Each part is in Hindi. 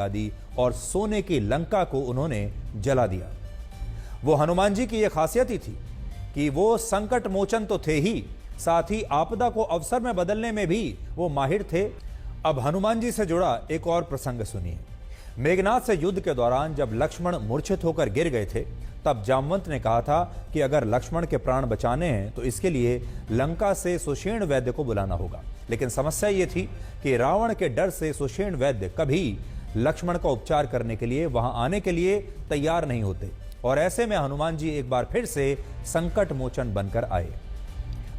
लगा दी और सोने की लंका को उन्होंने जला दिया। वो हनुमान जी की यह खासियत ही थी कि वो संकट मोचन तो थे ही, साथ ही आपदा को अवसर में बदलने में भी वो माहिर थे। अब हनुमान जी से जुड़ा एक और प्रसंग सुनिए। मेघनाद से युद्ध के दौरान जब लक्ष्मण मूर्छित होकर गिर गए थे, तब जामवंत ने कहा था कि अगर लक्ष्मण के प्राण बचाने हैं तो इसके लिए लंका से सुषेण वैद्य को बुलाना होगा। लेकिन समस्या ये थी कि रावण के डर से सुषेण वैद्य कभी लक्ष्मण का उपचार करने के लिए वहां आने के लिए तैयार नहीं होते, और ऐसे में हनुमान जी एक बार फिर से संकट मोचन बनकर आए।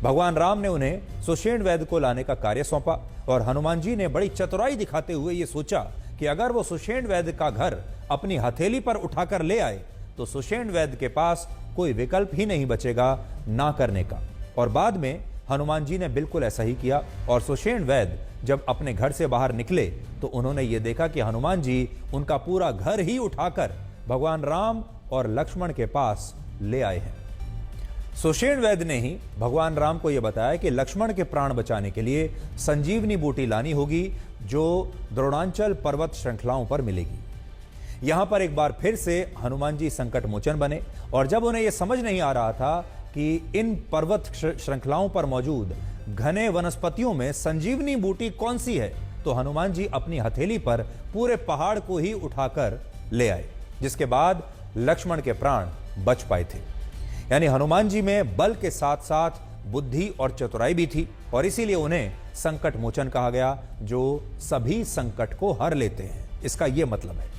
भगवान राम ने उन्हें सुषेण वैद्य को लाने का कार्य सौंपा, और हनुमान जी ने बड़ी चतुराई दिखाते हुए यह सोचा कि अगर वो सुषेण वैद्य का घर अपनी हथेली पर उठाकर ले आए तो सुषेण वैद्य के पास कोई विकल्प ही नहीं बचेगा ना करने का। और बाद में हनुमान जी ने बिल्कुल ऐसा ही किया, और सुषेण वैद्य जब अपने घर से बाहर निकले तो उन्होंने ये देखा कि हनुमान जी उनका पूरा घर ही उठाकर भगवान राम और लक्ष्मण के पास ले आए हैं। सुषेण वैद्य ने ही भगवान राम को यह बताया कि लक्ष्मण के प्राण बचाने के लिए संजीवनी बूटी लानी होगी, जो द्रोणांचल पर्वत श्रृंखलाओं पर मिलेगी। यहां पर एक बार फिर से हनुमान जी संकट मोचन बने, और जब उन्हें यह समझ नहीं आ रहा था कि इन पर्वत श्रृंखलाओं पर मौजूद घने वनस्पतियों में संजीवनी बूटी कौन सी है, तो हनुमान जी अपनी हथेली पर पूरे पहाड़ को ही उठाकर ले आए, जिसके बाद लक्ष्मण के प्राण बच पाए थे। यानी हनुमान जी में बल के साथ साथ बुद्धि और चतुराई भी थी, और इसीलिए उन्हें संकट मोचन कहा गया, जो सभी संकट को हर लेते हैं। इसका यह मतलब है।